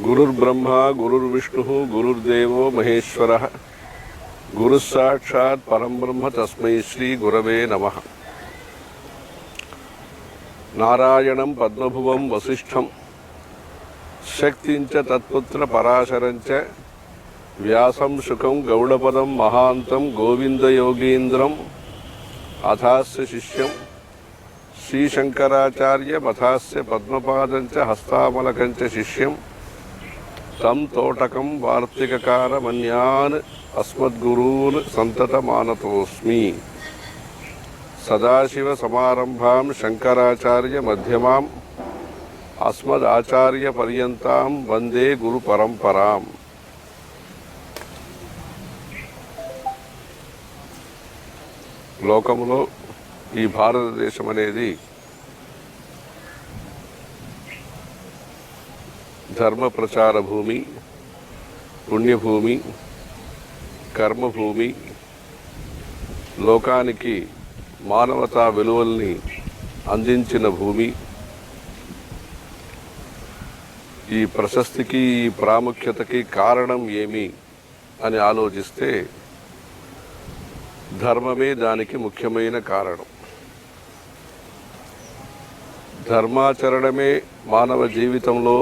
గురుర్బ్రహ్మ గురుర్విష్ణు గురుర్దేవో మహేశ్వర గురుస్సాక్షాత్ పరంబ్రహ్మ తస్మై శ్రీ గురవే నమః. నారాయణం పద్మభువం వసిష్ఠం శక్తించ తత్పుత్ర పరాశరంచ వ్యాసం శుకం గౌడపదం మహాంతం గోవిందయోగీంద్రం అథాస్య శిష్యం శ్రీశంకరాచార్య మథాస్య పద్మపాదంచ హస్తామలకంచ శిష్యం తం తోటకం వార్తికకారమన్యాన్ అస్మద్గురూన్ సంతతమానతోస్మి. సదాశివ సమారంభాం శంకరాచార్య మధ్యమాం అస్మదాచార్య పర్యంతాం వందే గురు పరంపరాం. లోకంలో ఈ భారతదేశం అనేది ధర్మ ప్రచార భూమి, పుణ్యభూమి, కర్మభూమి, లోకానికి మానవతా విలువల్ని అందించిన భూమి. ఈ ప్రశస్తికి, ఈ ప్రాముఖ్యతకి కారణం ఏమి అని ఆలోచిస్తే ధర్మమే దానికి ముఖ్యమైన కారణం. ధర్మాచరణమే మానవ జీవితంలో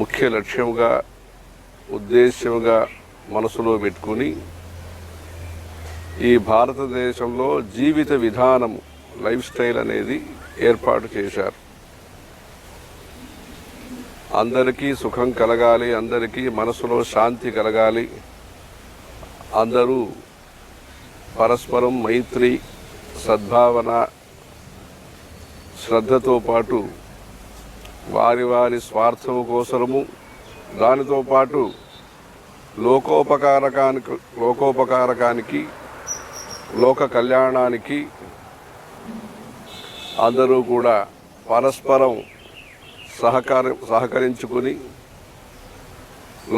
ముఖ్య లక్ష్యంగా, ఉద్దేశ్యంగా మనసులో పెట్టుకుని ఈ భారతదేశంలో జీవిత విధానం, లైఫ్ స్టైల్ అనేది ఏర్పాటు చేశారు. అందరికీ సుఖం కలగాలి, అందరికీ మనసులో శాంతి కలగాలి, అందరూ పరస్పరం మైత్రి, సద్భావన, శ్రద్ధతో పాటు వారి వారి స్వార్థం కోసము, దానితో పాటు లోకోపకారకానికి, లోక కళ్యాణానికి అందరూ కూడా పరస్పరం సహకరించుకుని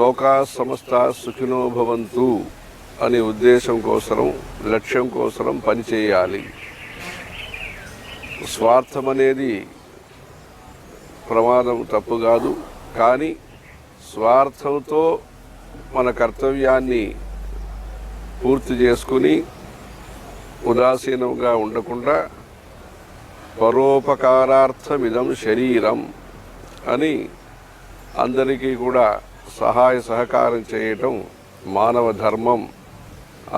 లోకా సమస్త సుఖినో భవంతు అనే ఉద్దేశం కోసం, లక్ష్యం కోసం పనిచేయాలి. స్వార్థం అనేది ప్రమాదం, తప్పు కాదు. కానీ స్వార్థంతో మన కర్తవ్యాన్ని పూర్తి చేసుకుని ఉదాసీనంగా ఉండకుండా పరోపకారార్థమిదం శరీరం అని అందరికీ కూడా సహాయ సహకారం చేయటం మానవ ధర్మం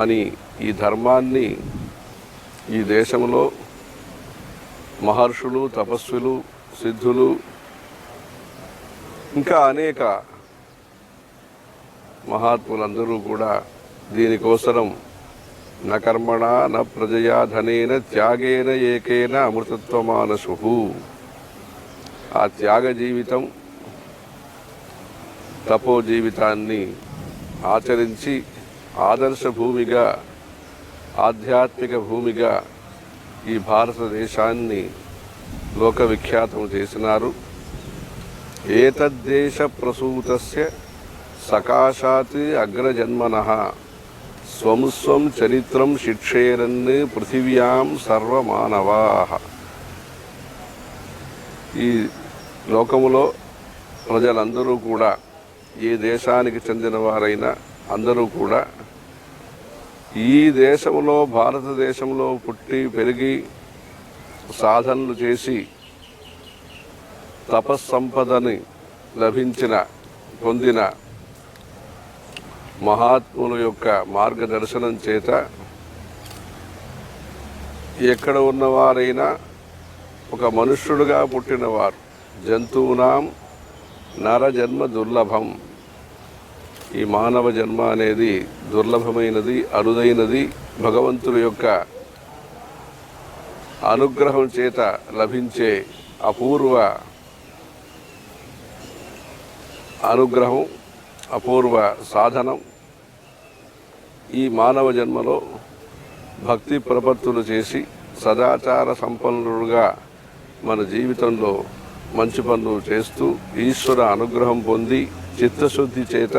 అని ఈ ధర్మాన్ని ఈ దేశంలో మహర్షులు, తపస్సులు, సిద్ధులు, ఇంకా అనేక మహాత్ములందరూ కూడా దీనికోసం న కర్మణ న ప్రజయా ధనేన త్యాగేన ఏకేన అమృతత్వమానసు. ఆ త్యాగ జీవితం, తపో జీవితాన్ని ఆచరించి ఆదర్శ భూమిగా, ఆధ్యాత్మిక భూమిగా ఈ భారతదేశాన్ని లోక విఖ్యాతం చేసినారు. ఏతద్దేశ ప్రసూతస్య సకాశాత్ అగ్రజన్మనః స్వం చరిత్రం శిక్షేరన్ పృథివ్యాం సర్వమానవాః. ఈ లోకములో ప్రజలందరూ కూడా, ఏ దేశానికి చెందిన వారైనా అందరూ కూడా ఈ దేశంలో, భారతదేశంలో పుట్టి పెరిగి సాధనలు చేసి తపస్సంపదని పొందిన మహాత్ముల యొక్క మార్గదర్శనం చేత ఎక్కడ ఉన్నవారైనా ఒక మనుష్యుడుగా పుట్టినవారు. జంతువునాం నరజన్మ దుర్లభం. ఈ మానవ జన్మ అనేది దుర్లభమైనది, అరుదైనది. భగవంతుడి యొక్క అనుగ్రహం చేత లభించే అపూర్వ అనుగ్రహం, అపూర్వ సాధనం. ఈ మానవ జన్మలో భక్తి ప్రపత్తులు చేసి సదాచార సంపన్నులుగా మన జీవితంలో మంచి పనులు చేస్తూ ఈశ్వర అనుగ్రహం పొంది చిత్తశుద్ధి చేత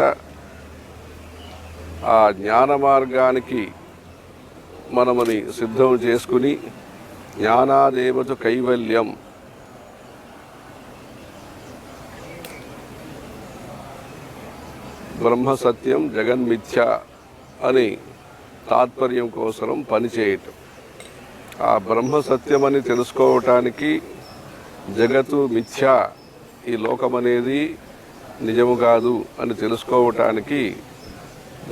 ఆ జ్ఞాన మార్గానికి మనమని సిద్ధం చేసుకుని జ్ఞానాదేవత కైవల్యం బ్రహ్మ సత్యం జగన్మిథ్య అని తాత్పర్యం కోసం పనిచేయటం. ఆ బ్రహ్మ సత్యమని తెలుసుకోవటానికి, జగత్తు మిథ్య, ఈ లోకం అనేది నిజము కాదు అని తెలుసుకోవటానికి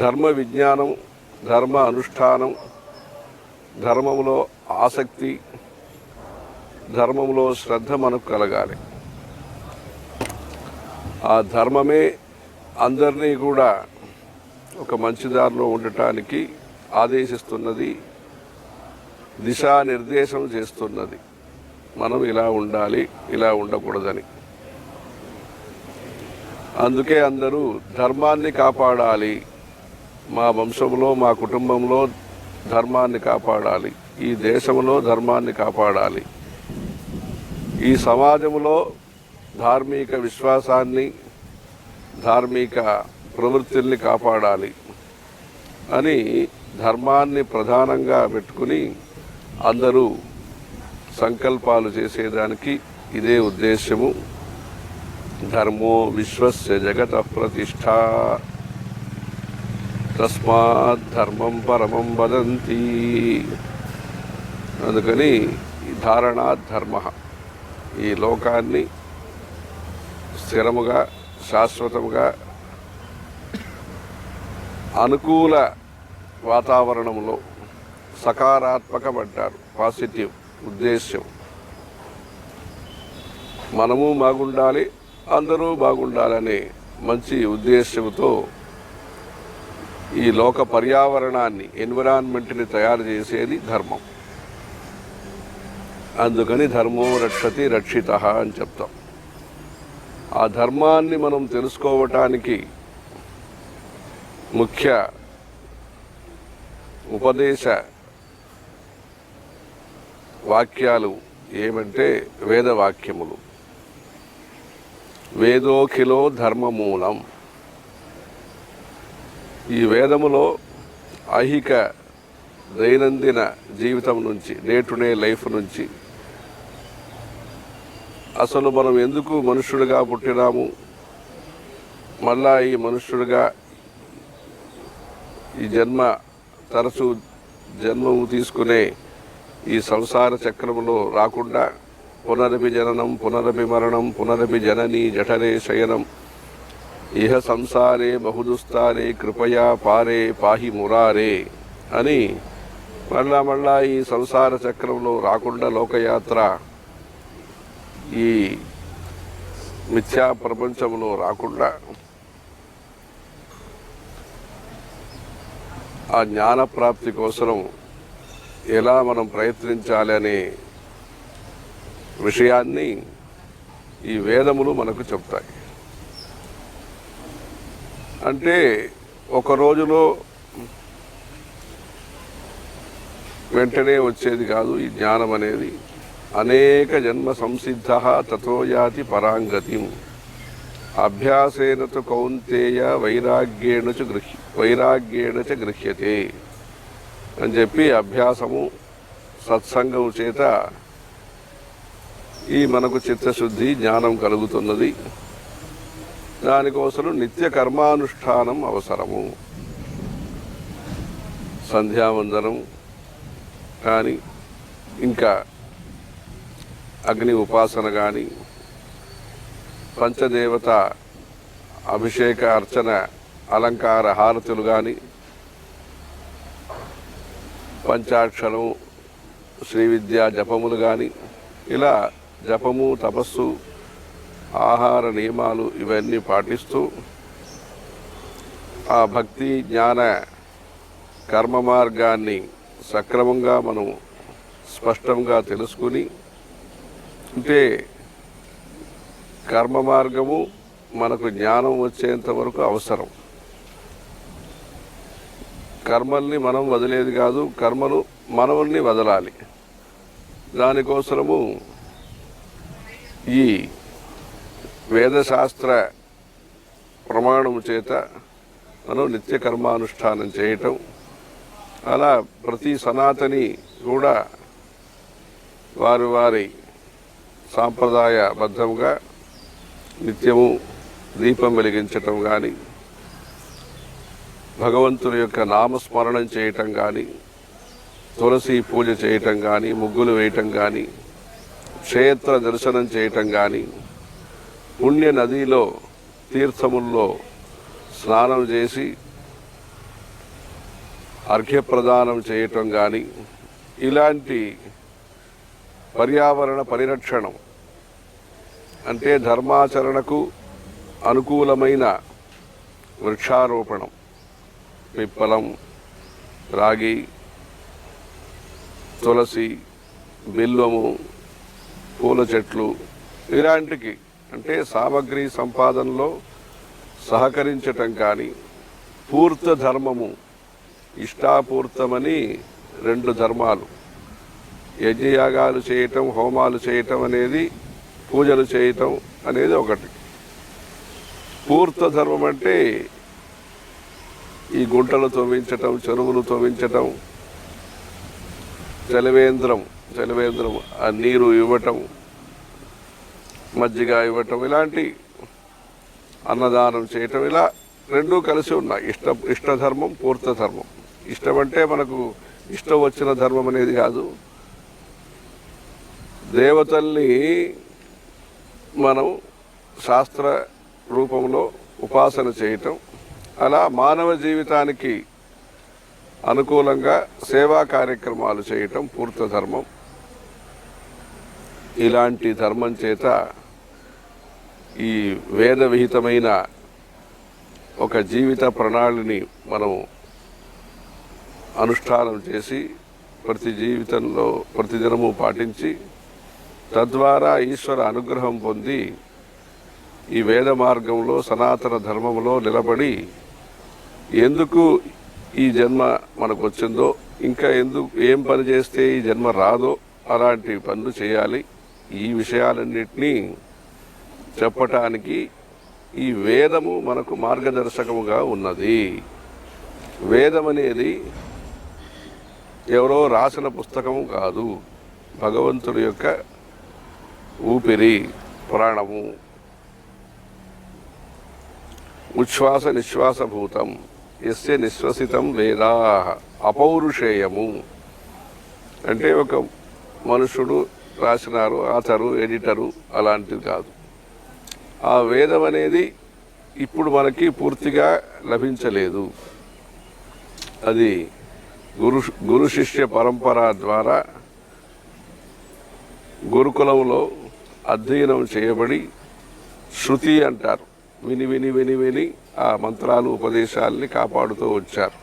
ధర్మ విజ్ఞానం, ధర్మ అనుష్ఠానం, ధర్మంలో ఆసక్తి, ధర్మంలో శ్రద్ధ మనకు కలగాలి. ఆ ధర్మమే అందరినీ కూడా ఒక మంచి దారిలో ఉండటానికి ఆదేశిస్తున్నది, దిశానిర్దేశం చేస్తున్నది. మనం ఇలా ఉండాలి, ఇలా ఉండకూడదని. అందుకే అందరూ ధర్మాన్ని కాపాడాలి, మా వంశంలో, మా కుటుంబంలో ధర్మాన్ని కాపాడాలి, ఈ దేశంలో ధర్మాన్ని కాపాడాలి, ఈ సమాజంలో ధార్మిక విశ్వాసాన్ని, ధార్మిక ప్రవృత్తుల్ని కాపాడాలి అని ధర్మాన్ని ప్రధానంగా పెట్టుకుని అందరూ సంకల్పాలు చేసేదానికి ఇదే ఉద్దేశము. ధర్మో విశ్వస్య జగత ప్రతిష్ఠ తస్మాత్ ధర్మం పరమం వదంతి. అందుకని ధారణా ధర్మ, ఈ లోకాన్ని స్థిరముగా, శాశ్వతముగా, అనుకూల వాతావరణంలో సకారాత్మకమంటారు, పాజిటివ్ ఉద్దేశ్యం. మనము బాగుండాలి, అందరూ బాగుండాలనే మంచి ఉద్దేశ్యంతో ఈ లోక పర్యావరణాన్ని, ఎన్విరాన్మెంట్ని తయారు చేసేది ధర్మం. అందుకని ధర్మో రక్షతి రక్షిత అని చెప్తాం. ఆ ధర్మాన్ని మనం తెలుసుకోవటానికి ముఖ్య ఉపదేశ వాక్యాలు ఏమంటే వేదవాక్యములు. వేదోఖిలో ధర్మమూలం. ఈ వేదములో ఐహిక దైనందిన జీవితం నుంచి, డే టు డే లైఫ్ నుంచి, అసలు మనం ఎందుకు మనుష్యుడిగా పుట్టినాము, మళ్ళా ఈ మనుష్యుడిగా ఈ తరచు జన్మము తీసుకునే ఈ సంసార చక్రంలో రాకుండా పునరపి జననం, పునరపి మరణం, పునరపి జనని జఠరే శయనం, ఇహ సంసారే బహుదుస్తారే కృపయా పారే పాహి మురారే అని మళ్ళా ఈ సంసార చక్రంలో రాకుండా, లోకయాత్ర ఈ మిథ్యా ప్రపంచంలో రాకుండా ఆ జ్ఞానప్రాప్తి కోసం ఎలా మనం ప్రయత్నించాలి అనే విషయాన్ని ఈ వేదములు మనకు చెప్తాయి. అంటే ఒక రోజులో వెంటనే వచ్చేది కాదు ఈ జ్ఞానం అనేది. అనేక జన్మ సంసిద్ధ తతో యాతి పరాంగతిం అభ్యాసేన తు కౌంతేయ వైరాగ్యేణ చ గృహ్యతే అని చెప్పి, అభ్యాసము, సత్సంగము చేత ఈ మనకు చిత్తశుద్ధి, జ్ఞానం కలుగుతున్నది. దానికోసం నిత్య కర్మానుష్ఠానం అవసరము. సంధ్యావందనం కానీ, ఇంకా అగ్ని ఉపాసన కానీ, పంచదేవత అభిషేక అర్చన అలంకార హారతులు కానీ, పంచాక్షరం శ్రీ విద్యా జపములు కానీ, ఇలా జపము, తపస్సు, ఆహార నియమాలు ఇవన్నీ పాటిస్తూ ఆ భక్తి జ్ఞాన కర్మ మార్గాన్ని సక్రమంగా మనం స్పష్టంగా తెలుసుకుని, అంటే కర్మ మార్గము మనకు జ్ఞానం వచ్చేంత వరకు అవసరం. కర్మల్ని మనం వదిలేది కాదు, కర్మలు మనల్ని వదలాలి. దానికోసము ఈ వేదశాస్త్ర ప్రమాణము చేత మనం నిత్య కర్మానుష్ఠానం చేయటం. అలా ప్రతి సనాతని కూడా వారి వారి సాంప్రదాయబద్ధంగా నిత్యము దీపం వెలిగించటం కానీ, భగవంతుని యొక్క నామస్మరణం చేయటం కానీ, తులసి పూజ చేయటం కానీ, ముగ్గులు వేయటం కానీ, క్షేత్ర దర్శనం చేయటం కానీ, పుణ్య నదిలో తీర్థముల్లో స్నానం చేసి అర్ఘ్యప్రదానం చేయటం కానీ, ఇలాంటి పర్యావరణ పరిరక్షణం అంటే ధర్మాచరణకు అనుకూలమైన వృక్షారోపణం, పిప్పలం, రాగి, తులసి, బిల్వము, పూల చెట్లు, ఇలాంటికి అంటే సామగ్రి సంపాదనలో సహకరించటం కానీ, పూర్త ధర్మము, ఇష్టాపూర్తమని 2 ధర్మాలు, యజ్ఞయాగాలు చేయటం, హోమాలు చేయటం అనేది, పూజలు చేయటం అనేది ఒకటి. పూర్త ధర్మం అంటే ఈ గుంటలు తవ్వించటం, చెరువులు తవ్వించటం, చలివేంద్రం ఆ నీరు ఇవ్వటం, మజ్జిగ ఇవ్వటం, ఇలాంటి అన్నదానం చేయటం, ఇలా 2 కలిసి ఉన్నాయి. ఇష్టధర్మం, పూర్త ధర్మం. ఇష్టం అంటే మనకు ఇష్టం వచ్చిన ధర్మం అనేది కాదు. దేవతల్ని మనం శాస్త్ర రూపంలో ఉపాసన చేయటం, అలా మానవ జీవితానికి అనుకూలంగా సేవా కార్యక్రమాలు చేయటం పూర్త ధర్మం. ఇలాంటి ధర్మం చేత ఈ వేద విహితమైన ఒక జీవిత ప్రణాళిని మనం అనుష్ఠానం చేసి ప్రతిదినము పాటించి తద్వారా ఈశ్వర అనుగ్రహం పొంది ఈ వేద మార్గంలో సనాతన ధర్మంలో నిలబడి ఎందుకు ఈ జన్మ మనకు వచ్చిందో, ఇంకా ఏం పని చేస్తే ఈ జన్మ రాదో అలాంటి పనులు చేయాలి. ఈ విషయాలన్నింటినీ చెప్పటానికి ఈ వేదము మనకు మార్గదర్శకముగా ఉన్నది. వేదం అనేది ఎవరో రాసిన పుస్తకము కాదు, భగవంతుడి యొక్క ఊపిరి, ప్రాణము. ఉచ్ఛ్వాస నిశ్వాసభూతం యస్య నిశ్వసితం వేదాః అపౌరుషేయము. అంటే ఒక మనుషుడు రాసినారు, ఆథరు, ఎడిటరు అలాంటిది కాదు. ఆ వేదం అనేది ఇప్పుడు మనకి పూర్తిగా లభించలేదు. అది గురు శిష్య పరంపర ద్వారా గురుకులంలో అధ్యయనం చేయబడి శృతి అంటారు, విని విని విని విని ఆ మంత్రాలు ఉపదేశాలని కాపాడుతూ వచ్చారు.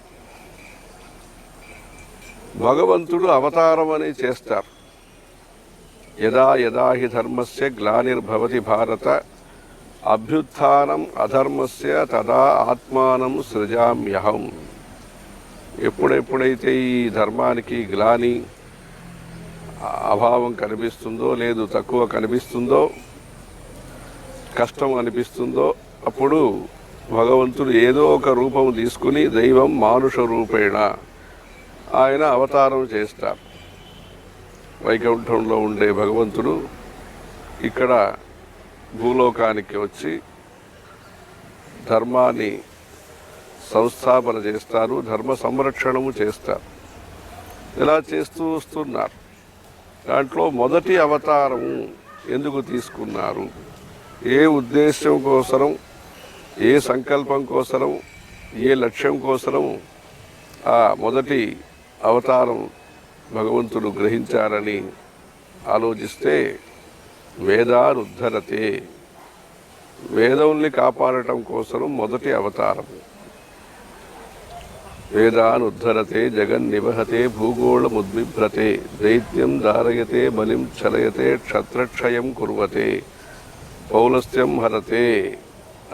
భగవంతుడు అవతారం అని చేస్తారు. యదా యదా హి ధర్మస్య గ్లానిర్భవతి భారత అభ్యుత్థానం అధర్మస్య తదా ఆత్మానం సృజామ్యహం. ఎప్పుడెప్పుడైతే ఈ ధర్మానికి గ్లాని, అభావం కనిపిస్తుందో, లేదు తక్కువ కనిపిస్తుందో, కష్టం అనిపిస్తుందో, అప్పుడు భగవంతుడు ఏదో ఒక రూపం తీసుకుని దైవం మానుష రూపేణ ఆయన అవతారం చేస్తారు. వైకుంఠంలో ఉండే భగవంతుడు ఇక్కడ భూలోకానికి వచ్చి ధర్మాన్ని సంస్థాపన చేస్తారు, ధర్మ సంరక్షణము చేస్తారు. ఇలా చేస్తూ వస్తున్నారు. దాంట్లో మొదటి అవతారము ఎందుకు తీసుకున్నారు, ఏ ఉద్దేశం కోసరం, ఏ సంకల్పం కోసరం, ఏ లక్ష్యం కోసరం ఆ మొదటి అవతారం భగవంతుడు గ్రహించారని ఆలోచిస్తే వేదానుద్ధరతే, వేదముల్ని కాపాడటం కోసం మొదటి అవతారం. వేదానుద్ధరతే జగన్నివహతే భూగోళముద్బిభ్రతే దైత్యం ధారయతే బలిం చలయతే క్షత్రక్షయం కుర్వతే పౌలస్త్యం హరతే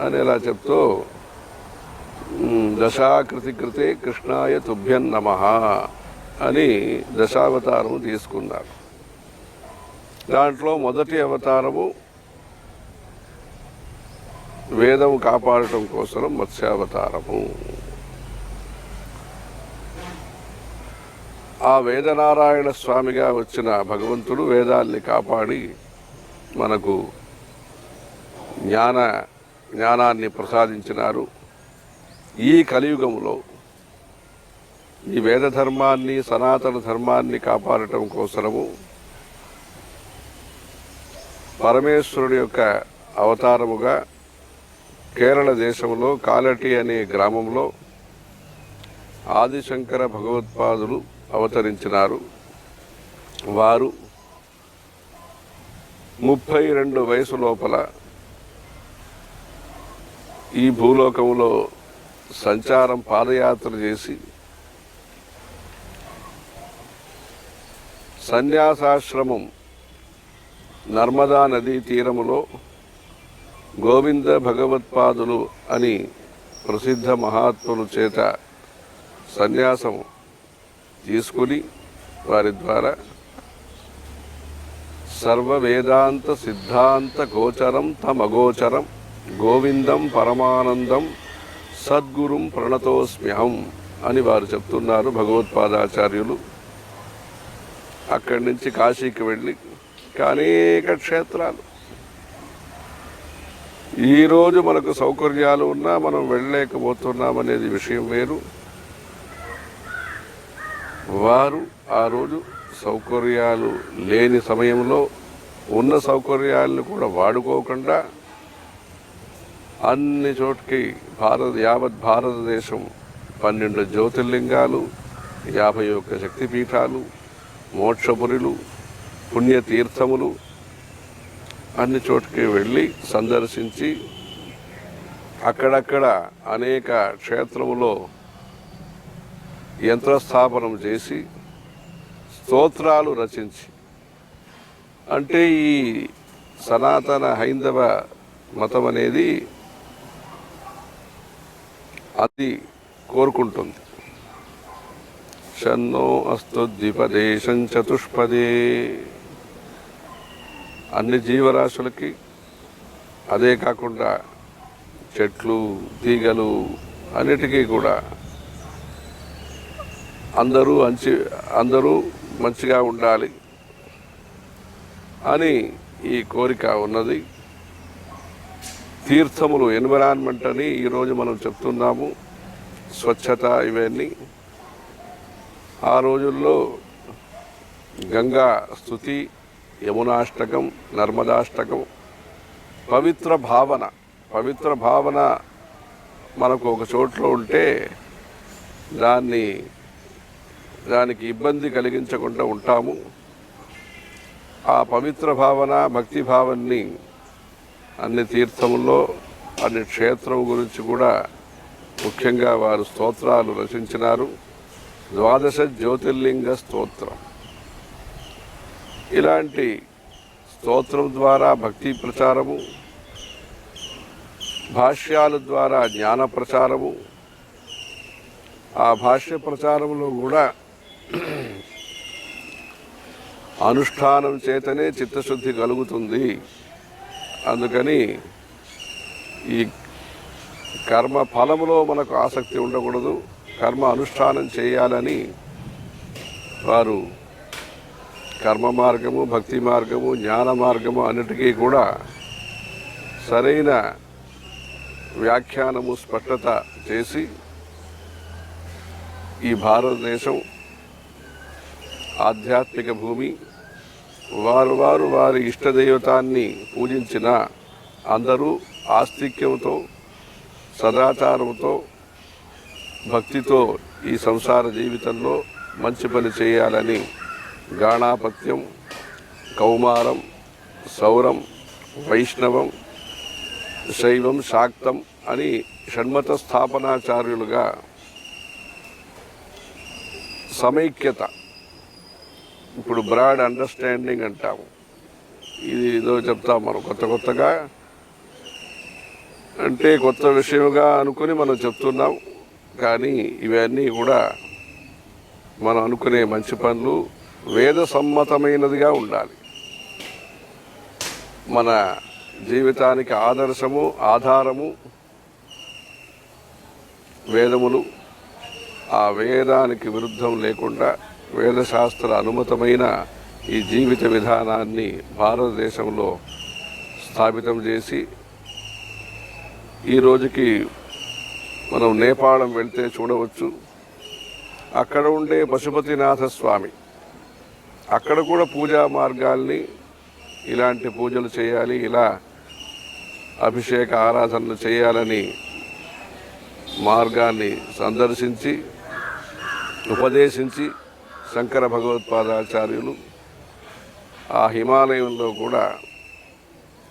అని ఎలా చెప్తూ దశాకృతి కృతే కృష్ణాయ తుభ్యం నమః అని దశావతారం తీసుకున్నారు. దాంట్లో మొదటి అవతారము వేదము కాపాడటం కోసం మత్స్యావతారము. ఆ వేదనారాయణ స్వామిగా వచ్చిన భగవంతుడు వేదాల్ని కాపాడి మనకు జ్ఞానాన్ని ప్రసాదించినారు. ఈ కలియుగంలో ఈ వేద ధర్మాన్ని, సనాతన ధర్మాన్ని కాపాడటం కోసము పరమేశ్వరుడి యొక్క అవతారముగా కేరళ దేశంలో కాలటి అనే గ్రామంలో ఆదిశంకర భగవత్పాదులు అవతరించినారు. వారు 32 వయసు లోపల ఈ భూలోకంలో సంచారం పాదయాత్ర చేసి సన్యాసాశ్రమం నర్మదా నదీ తీరములో గోవింద భగవత్పాదులు అని ప్రసిద్ధ మహాత్ముల చేత సన్యాసం తీసుకుని వారి ద్వారా సర్వ వేదాంత సిద్ధాంత గోచరం తమగోచరం గోవిందం పరమానందం సద్గురుం ప్రణతోస్మ్యహం అని వారు చెప్తున్నారు భగవత్పాదాచార్యులు. అక్కడి నుంచి కాశీకి వెళ్ళి అనేక క్షేత్రాలు, ఈరోజు మనకు సౌకర్యాలు ఉన్నా మనం వెళ్ళలేకపోతున్నామనేది విషయం వేరు. వారు ఆ రోజు సౌకర్యాలు లేని సమయంలో ఉన్న సౌకర్యాలను కూడా వాడుకోకుండా అన్ని చోట్కి యావత్ భారతదేశం 12 జ్యోతిర్లింగాలు, 51 శక్తిపీఠాలు, మోక్షపురులు, పుణ్యతీర్థములు అన్ని చోట్కి వెళ్ళి సందర్శించి అక్కడక్కడ అనేక క్షేత్రములో యంత్రస్థాపనం చేసి స్తోత్రాలు రచించి, అంటే ఈ సనాతన హైందవ మతం అనేది అది కోరుకుంటుంది. షన్నో అస్తు ద్విపదేశం చతుష్పదే, అన్ని జీవరాశులకి, అదే కాకుండా చెట్లు తీగలు అన్నిటికీ కూడా అందరూ మంచిగా ఉండాలి అని ఈ కోరిక ఉన్నది. తీర్థములు, ఎన్విరాన్మెంట్ అని ఈరోజు మనం చెప్తున్నాము, స్వచ్ఛత ఇవన్నీ. ఆ రోజుల్లో గంగా స్తుతి, యమునాష్టకం, నర్మదాష్టకం, పవిత్ర భావన మనకు ఒక చోట్లో ఉంటే దానికి ఇబ్బంది కలిగించకుండా ఉంటాము. ఆ పవిత్ర భావన, భక్తి భావాన్ని అన్ని తీర్థముల్లో, అన్ని క్షేత్రం గురించి కూడా ముఖ్యంగా వారు స్తోత్రాలు రచించినారు. 12 జ్యోతిర్లింగ స్తోత్రం, ఇలాంటి స్తోత్రం ద్వారా భక్తి ప్రచారము, భాష్యాల ద్వారా జ్ఞాన ప్రచారము, ఆ భాష్య ప్రచారంలో కూడా అనుష్ఠానం చేతనే చిత్తశుద్ధి కలుగుతుంది. అందుకని ఈ కర్మ ఫలములో మనకు ఆసక్తి ఉండకూడదు, కర్మ అనుష్ఠానం చేయాలని వారు కర్మ మార్గము, భక్తి మార్గము, జ్ఞాన మార్గము అన్నిటికీ కూడా సరైన వ్యాఖ్యానము, స్పష్టత చేసి ఈ భారతదేశం ఆధ్యాత్మిక భూమి. వారి ఇష్టదైవతాన్ని పూజించిన అందరూ ఆస్తిక్యంతో, సదాచారంతో, భక్తితో ఈ సంసార జీవితంలో మంచి పని చేయాలని గాణాపత్యం, కౌమారం, సౌరం, వైష్ణవం, శైవం, శాక్తం అని షణ్మత స్థాపనాచార్యులుగా సమైక్యత, ఇప్పుడు బ్రాడ్ అండర్స్టాండింగ్ అంటాము, ఇది ఏదో చెప్తాం మనం కొత్తగా, అంటే కొత్త విషయంగా అనుకుని మనం చెప్తున్నాం. కానీ ఇవన్నీ కూడా మనం అనుకునే మంచి పనులు వేద సమ్మతమైనదిగా ఉండాలి. మన జీవితానికి ఆదర్శము, ఆధారము వేదములు. ఆ వేదానికి విరుద్ధం లేకుండా వేదశాస్త్ర అనుమతమైన ఈ జీవిత విధానాన్ని భారతదేశంలో స్థాపితం చేసి ఈ రోజుకి మనం నేపాళం వెళ్తే చూడవచ్చు. అక్కడ ఉండే పశుపతినాథ స్వామి, అక్కడ కూడా పూజా మార్గాల్ని ఇలాంటి పూజలు చేయాలి, ఇలా అభిషేక ఆరాధనలు చేయాలని మార్గాన్ని సందర్శించి ఉపదేశించి శంకర భగవత్పాదాచార్యులు ఆ హిమాలయంలో కూడా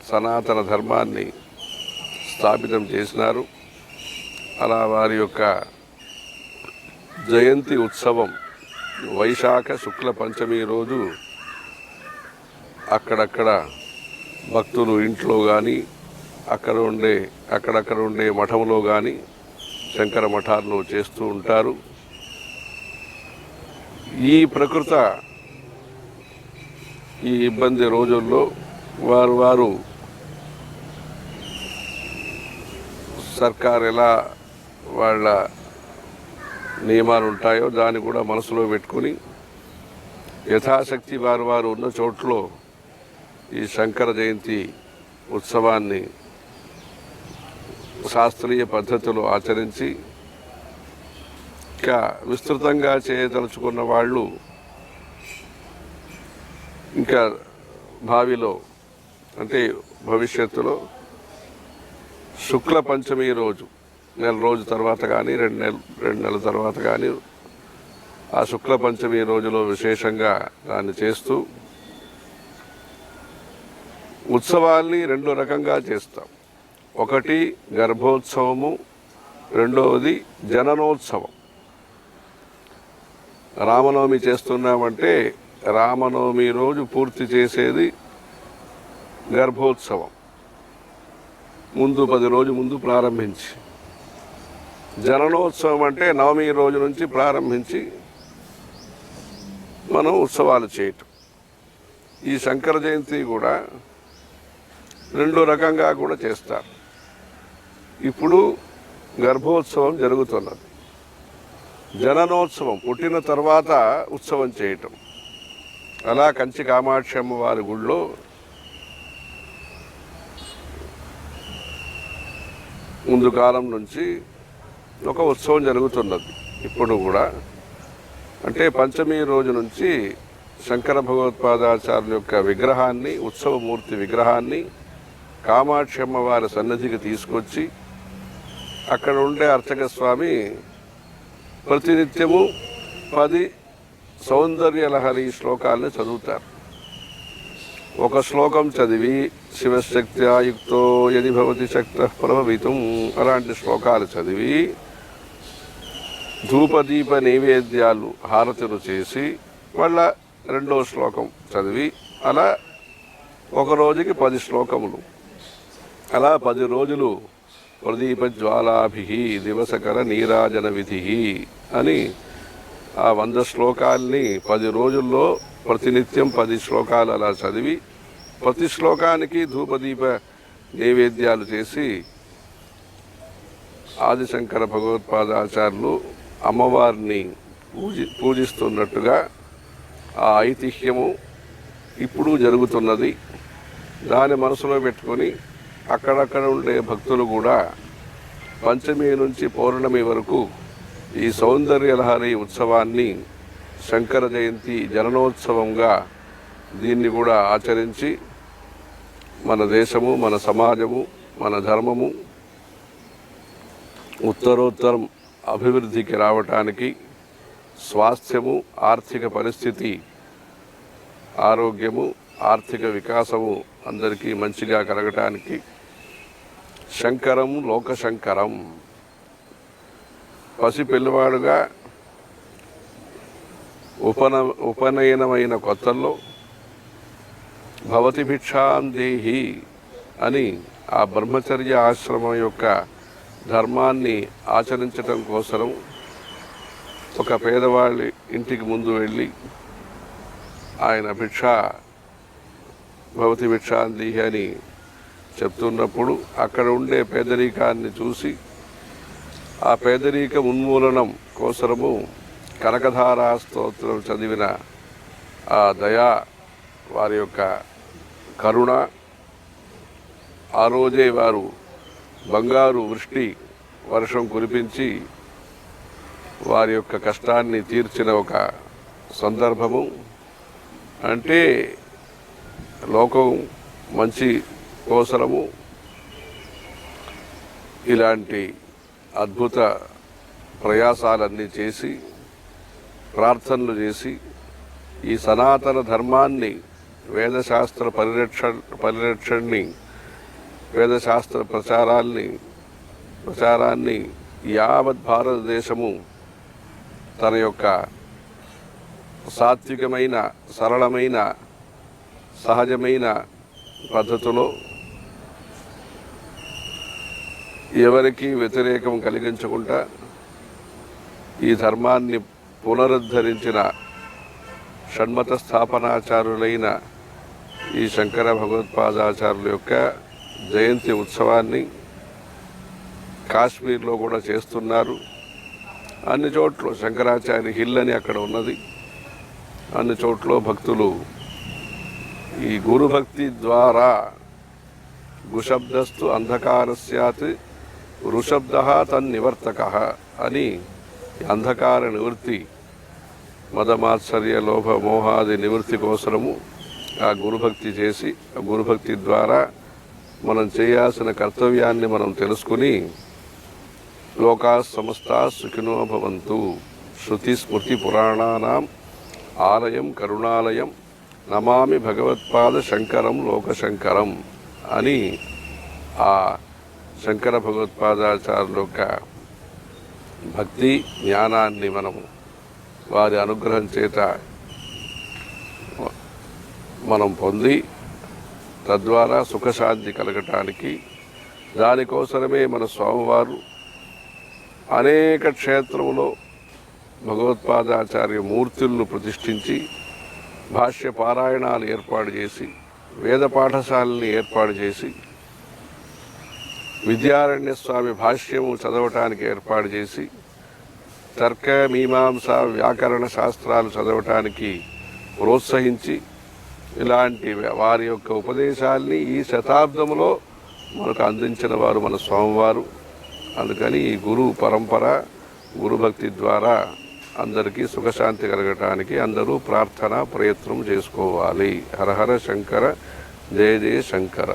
సనాతన ధర్మాన్ని స్థాపితం చేసినారు. అలా వారి యొక్క జయంతి ఉత్సవం వైశాఖ శుక్ల పంచమి రోజు అక్కడక్కడ భక్తులు ఇంట్లో కానీ అక్కడక్కడ ఉండే మఠంలో కానీ శంకర మఠాల్లో చేస్తూ ఉంటారు. ఈ ప్రకృత ఈ ఇబ్బంది రోజుల్లో వారు సర్కార్ ఎలా వాళ్ళ నియమాలు ఉంటాయో దాన్ని కూడా మనసులో పెట్టుకుని యథాశక్తి వారు ఉన్న చోట్లో ఈ శంకర జయంతి ఉత్సవాన్ని శాస్త్రీయ పద్ధతిలో ఆచరించి ఇంకా విస్తృతంగా చేయదలుచుకున్న వాళ్ళు ఇంకా భావిలో అంటే భవిష్యత్తులో శుక్ల పంచమి రోజు నెల రోజు తర్వాత కానీ రెండు నెలల తర్వాత కానీ ఆ శుక్ల పంచమి రోజులో విశేషంగా దాన్ని చేస్తూ ఉత్సవాల్ని రెండు రకంగా చేస్తాం. ఒకటి గర్భోత్సవము, రెండవది జననోత్సవం. రామనవమి చేస్తున్నామంటే రామనవమి రోజు పూర్తి చేసేది గర్భోత్సవం, ముందు 10 రోజు ముందు ప్రారంభించి. జననోత్సవం అంటే నవమి రోజు నుంచి ప్రారంభించి మనం ఉత్సవాలు చేయటం. ఈ శంకర జయంతి కూడా రెండు రకంగా కూడా చేస్తారు. ఇప్పుడు గర్భోత్సవం జరుగుతున్నది. జననోత్సవం పుట్టిన తర్వాత ఉత్సవం చేయటం. అలా కంచి కామాక్షి అమ్మవారి గుళ్ళో ముందు కాలం నుంచి ఒక ఉత్సవం జరుగుతున్నది. ఇప్పుడు కూడా అంటే పంచమి రోజు నుంచి శంకర భగవత్పాదాచార్యుల యొక్క విగ్రహాన్ని, ఉత్సవమూర్తి విగ్రహాన్ని కామాక్షి అమ్మవారి సన్నిధికి తీసుకొచ్చి అక్కడ ఉండే అర్చక స్వామి ప్రతినిత్యము 10 సౌందర్యలహరి శ్లోకాలని చదువుతారు. ఒక శ్లోకం చదివి శివశక్త్యాయుక్తో యది భవతి శక్తః ప్రభవితుం అలాంటి శ్లోకాలు చదివి ధూపదీప నైవేద్యాలు హారతులు చేసి మళ్ళా రెండో శ్లోకం చదివి అలా ఒక రోజుకి 10 శ్లోకములు, అలా 10 రోజులు ప్రదీప జ్వాలాభి దివసకర నీరాజన విధి అని ఆ 100 శ్లోకాల్ని 10 రోజుల్లో ప్రతినిత్యం 10 శ్లోకాలు అలా చదివి ప్రతి శ్లోకానికి ధూపదీప నైవేద్యాలు చేసి ఆదిశంకర భగవత్పాదాచార్యులు అమ్మవారిని పూజిస్తున్నట్టుగా ఆ ఐతిహ్యము ఇప్పుడు జరుగుతున్నది. దాన్ని మనసులో పెట్టుకొని అక్కడక్కడ ఉండే భక్తులు కూడా పంచమి నుంచి పౌర్ణమి వరకు ఈ సౌందర్యలహరి ఉత్సవాన్ని శంకర జయంతి జననోత్సవంగా దీన్ని కూడా ఆచరించి మన దేశము, మన సమాజము, మన ధర్మము ఉత్తరోత్తరం అభివృద్ధికి రావటానికి, స్వాస్థ్యము, ఆర్థిక పరిస్థితి, ఆరోగ్యము, ఆర్థిక వికాసము అందరికీ మంచిగా కలగటానికి శంకరం లోకశంకరం. పసి పిల్లవాడుగా ఉపనయనమైన కొత్తల్లో భవతి భిక్షాం దేహి అని ఆ బ్రహ్మచర్య ఆశ్రమం యొక్క ధర్మాన్ని ఆచరించటం కోసం ఒక పేదవాళ్ళ ఇంటికి ముందు వెళ్ళి ఆయన భవతి భిక్షాం దేహి అని చెప్తున్నప్పుడు అక్కడ ఉండే పేదరికాన్ని చూసి ఆ పేదరిక ఉన్మూలనం కోసము కనకధారా స్తోత్రం చదివిన ఆ దయా, వారి యొక్క కరుణ, ఆ రోజే వారు బంగారు వృష్టి వర్షం కురిపించి వారి యొక్క కష్టాన్ని తీర్చిన ఒక సందర్భము. అంటే లోకం మంచి కోసరము ఇలాంటి అద్భుత ప్రయాసాలన్నీ చేసి ప్రార్థనలు చేసి ఈ సనాతన ధర్మాన్ని వేదశాస్త్ర పరిరక్షణని వేదశాస్త్ర ప్రచారాన్ని యావత్ భారతదేశము తన యొక్క సాత్వికమైన సరళమైన సహజమైన పద్ధతిలో ఎవరికీ వ్యతిరేకం కలిగించకుండా ఈ ధర్మాన్ని పునరుద్ధరించిన షణ్మత స్థాపనాచారులైన ఈ శంకర భగవత్పాదాచార్యుల యొక్క జయంతి ఉత్సవాన్ని కాశ్మీర్లో కూడా చేస్తున్నారు. అన్ని చోట్ల శంకరాచార్య హిల్ అని అక్కడ ఉన్నది. అన్ని చోట్ల భక్తులు ఈ గురుభక్తి ద్వారా గుశబ్దస్తు అంధకారస్యాత్ ఋషబ్ద తన్నివర్తక అని అంధకార నివృత్తి మదమాత్సర్య లోభ మోహాది నివృత్తి కోసము ఆ గురుభక్తి చేసి ఆ గురుభక్తి ద్వారా మనం చేయాల్సిన కర్తవ్యాన్ని మనం తెలుసుకుని లోకా సమస్తా సుఖినో భవంతు శృతి స్మృతి పురాణానాం ఆలయం కరుణాలయం నమామి భగవత్పాద శంకరం లోకశంకరం అని ఆ శంకర భగవత్పాదాచార్యుల యొక్క భక్తి జ్ఞానాన్ని మనము వారి అనుగ్రహం చేత మనం పొంది తద్వారా సుఖశాంతి కలగటానికి దానికోసమే మన స్వామివారు అనేక క్షేత్రములో భగవత్పాదాచార్య మూర్తులను ప్రతిష్ఠించి భాష్య పారాయణాలు ఏర్పాటు చేసి వేద పాఠశాలని ఏర్పాటు చేసి విద్యారణ్య స్వామి భాష్యము చదవటానికి ఏర్పాటు చేసి తర్క మీమాంస వ్యాకరణ శాస్త్రాలు చదవటానికి ప్రోత్సహించి ఇలాంటి వారి యొక్క ఉపదేశాల్ని ఈ శతాబ్దంలో మనకు అందించిన వారు మన స్వామివారు. అందుకని ఈ గురు పరంపర గురుభక్తి ద్వారా అందరికీ సుఖశాంతి కలగటానికి అందరూ ప్రార్థన ప్రయత్నం చేసుకోవాలి. హర హర శంకర, జయ జయ శంకర.